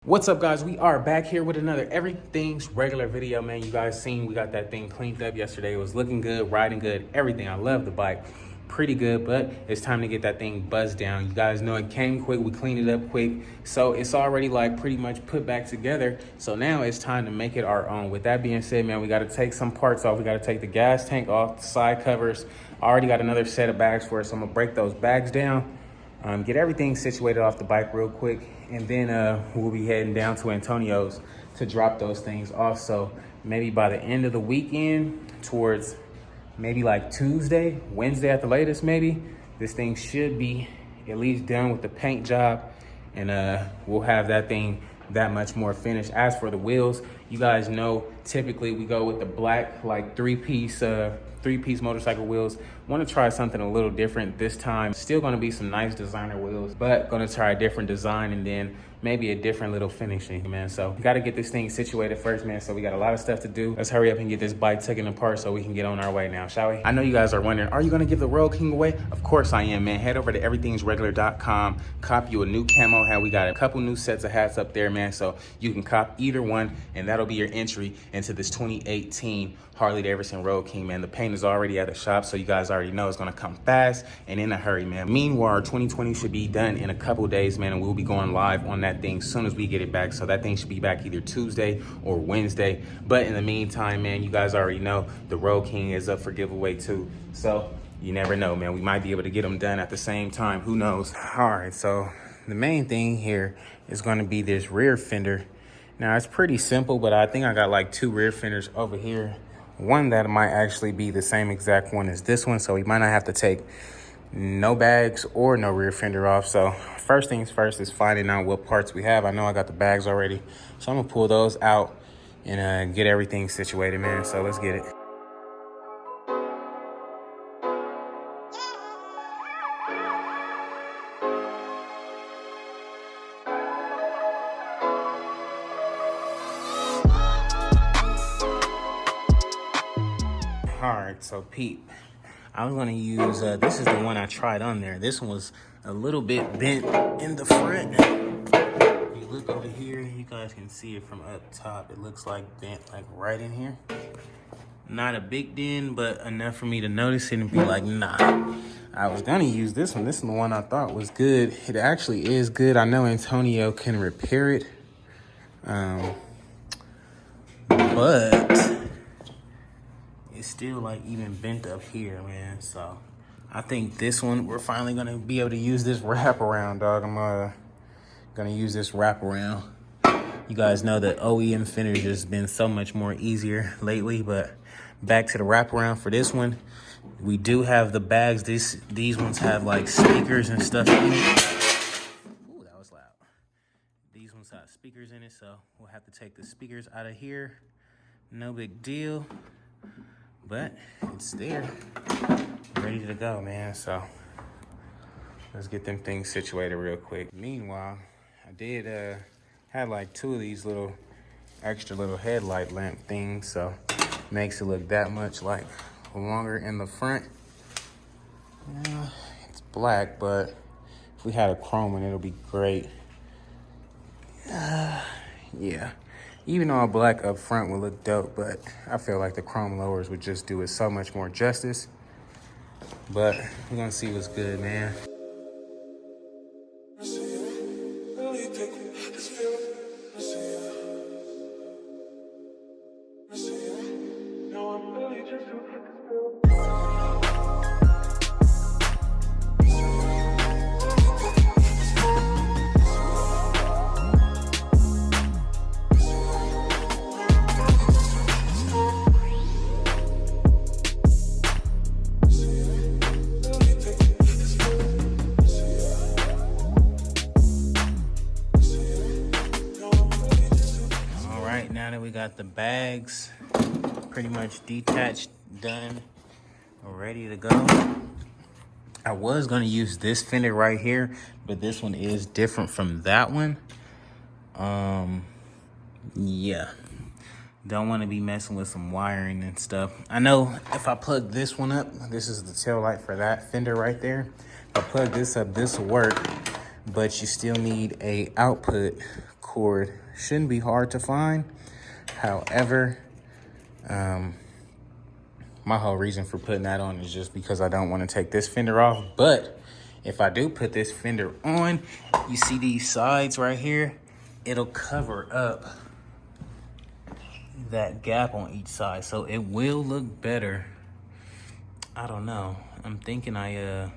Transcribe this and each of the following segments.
What's up, guys? We are back here with another everything's regular video, man. You guys seen we got that thing cleaned up yesterday. It was looking good, riding good, everything. I love the bike, pretty good, but it's time to get that thing buzzed down. You guys know it came quick, we cleaned it up quick, so it's already like pretty much put back together. So now it's time to make it our own. With that being said, man, we got to take some parts off. We got to take the gas tank off, the side covers. I already got another set of bags for it, so I'm gonna break those bags down. Get everything situated off the bike real quick, and then we'll be heading down to Antonio's to drop those things off. So maybe by the end of the weekend, towards maybe like Tuesday, Wednesday at the latest, maybe this thing should be at least done with the paint job, and we'll have that thing that much more finished. As for the wheels, you guys know typically we go with the black like three-piece motorcycle wheels. Want to try something a little different this time. Still going to be some nice designer wheels, but going to try a different design and then maybe a different little finishing, man. So we got to get this thing situated first, man. So we got a lot of stuff to do. Let's hurry up and get this bike taken apart so we can get on our way now, shall we? I know you guys are wondering, are you going to give the Road King away? Of course I am, man. Head over to everythingsregular.com, cop you a new camo hat. We got a couple new sets of hats up there, man. So you can cop either one, and that'll be your entry into this 2018 Harley Davidson Road King, man. The paint is already at the shop, so you guys already know it's gonna come fast and in a hurry, man. Meanwhile, 2020 should be done in a couple days, man, and we'll be going live on that thing as soon as we get it back. So that thing should be back either Tuesday or Wednesday. But in the meantime, man, you guys already know the Road King is up for giveaway too. So you never know, man. We might be able to get them done at the same time. Who knows? All right, so the main thing here is gonna be this rear fender. Now, it's pretty simple, but I think I got like two rear fenders over here. One that might actually be the same exact one as this one, so we might not have to take no bags or no rear fender off. So first things first is finding out what parts we have. I know I got the bags already, so I'm gonna pull those out and get everything situated, man. So let's get it. All right, so Pete, I was gonna use, this is the one I tried on there. This one was a little bit bent in the front. If you look over here, you guys can see it from up top. It looks like bent like right in here. Not a big dent, but enough for me to notice it and be like, nah. I was gonna use this one. This is the one I thought was good. It actually is good. I know Antonio can repair it. But it's still like even bent up here, man. So I think this one, we're finally gonna be able to use this wraparound, dog. I'm gonna use this wraparound. You guys know that OEM fenders has been so much more easier lately, but back to the wraparound for this one. We do have the bags. These ones have like speakers and stuff in it. Ooh, that was loud. These ones have speakers in it, so we'll have to take the speakers out of here. No big deal. But it's there, ready to go, man. So let's get them things situated real quick. Meanwhile, I did had like two of these little extra little headlight lamp things, so makes it look that much like longer in the front. It's black, but if we had a chrome one, it'll be great. Yeah. Even all black up front would look dope, but I feel like the chrome lowers would just do it so much more justice. But we're gonna see what's good, man. Now that we got the bags pretty much detached, done, ready to go. I was gonna use this fender right here, but this one is different from that one. Yeah, don't want to be messing with some wiring and stuff. I know if I plug this one up, this is the tail light for that fender right there. If I plug this up, this will work. but you still need a output cord. Shouldn't be hard to find. However, my whole reason for putting that on is just because I don't want to take this fender off. But if I do put this fender on, you see these sides right here, it'll cover up that gap on each side, so it will look better. I don't know. I'm thinking I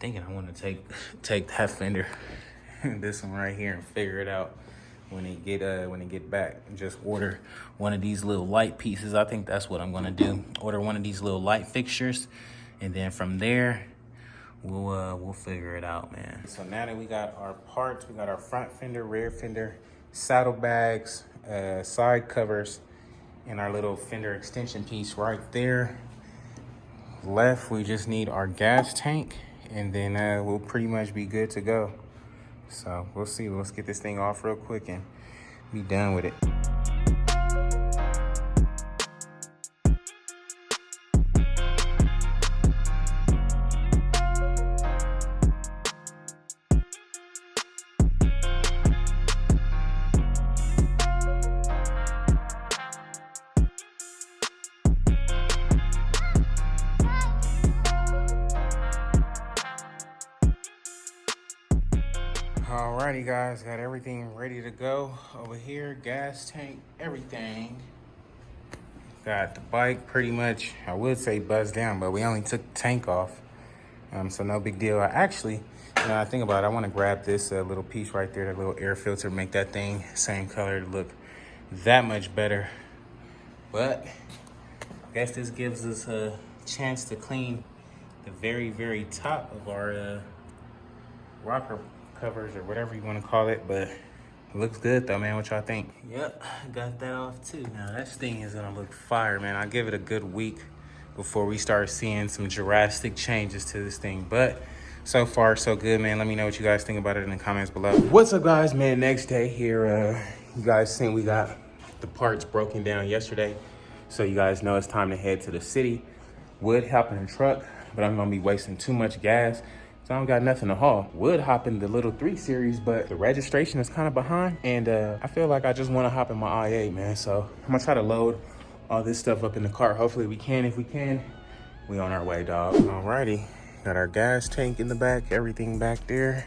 want to take that fender, this one right here, and figure it out when it get back, and just order one of these little light pieces. I think that's what I'm gonna do. Order one of these little light fixtures, and then from there we'll figure it out, man. So now that we got our parts, we got our front fender, rear fender, saddlebags, side covers, and our little fender extension piece right there. Left, we just need our gas tank, and then we'll pretty much be good to go. So we'll see. Let's get this thing off real quick and be done with it. Alrighty guys, got everything ready to go over here. Gas tank, everything. Got the bike pretty much, I would say buzzed down, but we only took the tank off. So no big deal. I actually, I think about it, I want to grab this little piece right there, that little air filter, make that thing same color to look that much better. But I guess this gives us a chance to clean the very, very top of our rocker covers, or whatever you want to call it. But it looks good though, man. What y'all think? Yep, got that off too. Now this thing is gonna look fire, man. I'll give it a good week before we start seeing some drastic changes to this thing. But so far so good, man. Let me know what you guys think about it in the comments below. What's up guys, man? Next day here. You guys seen we got the parts broken down yesterday, so you guys know it's time to head to the city. Would hop in the truck, but I'm gonna be wasting too much gas, so I don't got nothing to haul. Would hop in the little 3 Series, but the registration is kind of behind, and I feel like I just want to hop in my i8, man. So I'm gonna try to load all this stuff up in the car. Hopefully we can. If we can, we on our way, dog. Alrighty, got our gas tank in the back, everything back there.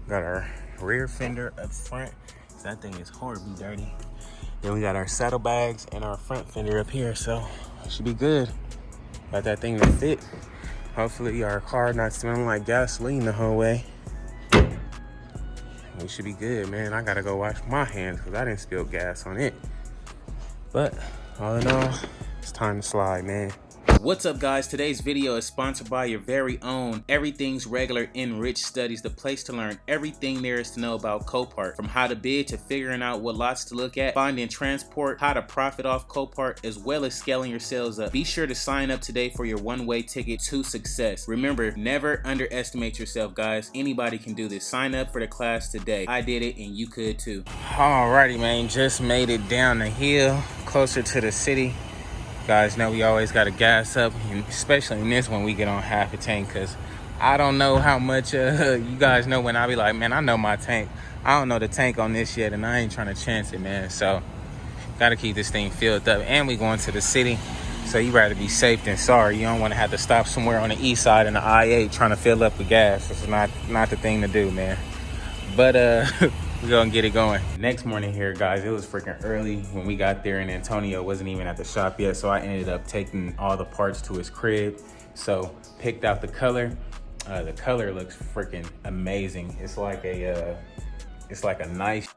Got our rear fender up front. That thing is horribly dirty. Then we got our saddlebags and our front fender up here, so it should be good. Got that thing to fit. Hopefully our car not smelling like gasoline the whole way. We should be good, man. I gotta go wash my hands because I didn't spill gas on it. But all in all, it's time to slide, man. What's up guys, today's video is sponsored by your very own Everything's Regular Enriched Studies, the place to learn everything there is to know about Copart, from how to bid to figuring out what lots to look at, finding transport, how to profit off Copart, as well as scaling your sales up. Be sure to sign up today for your one-way ticket to success. Remember, never underestimate yourself, guys. Anybody can do this. Sign up for the class today. I did it and you could too. Alrighty, man, just made it down the hill closer to the city. Guys know we always got to gas up, and especially in this one we get on half a tank, because I don't know how much you guys know when I be like, man, I know my tank. I don't know the tank on this yet, and I ain't trying to chance it, man. So got to keep this thing filled up, and we going to the city, so you rather be safe than sorry. You don't want to have to stop somewhere on the east side in the I-8 trying to fill up with gas. It's not the thing to do, man. But we're gonna get it going. Next morning here, guys, it was freaking early when we got there, and Antonio wasn't even at the shop yet, so I ended up taking all the parts to his crib. So picked out the color. The color looks freaking amazing. It's like a nice,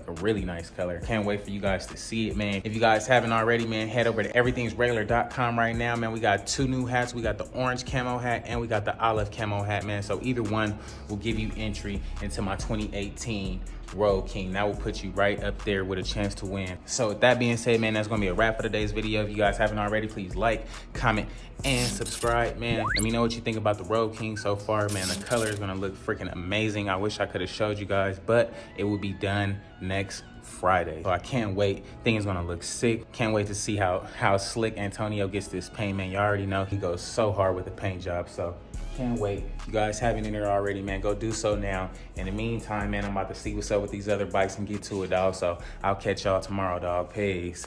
a really nice color. Can't wait for you guys to see it, man. If you guys haven't already, man, head over to everythingsregular.com right now, man. We got 2 new hats. We got the orange camo hat and we got the olive camo hat, man. So either one will give you entry into my 2018 Road King. That will put you right up there with a chance to win. So with that being said, man, that's gonna be a wrap for today's video. If you guys haven't already, please like, comment, and subscribe, man. Let me know what you think about the Road King so far, man. The color is gonna look freaking amazing. I wish I could have showed you guys, but it will be done next Friday. So I can't wait. Thing is gonna look sick. Can't wait to see how slick Antonio gets this paint, man. You already know he goes so hard with the paint job. So can't wait. You guys haven't in there already, man, go do so now. In the meantime, man, I'm about to see what's up with these other bikes and get to it, dog. So I'll catch y'all tomorrow, dog. Peace.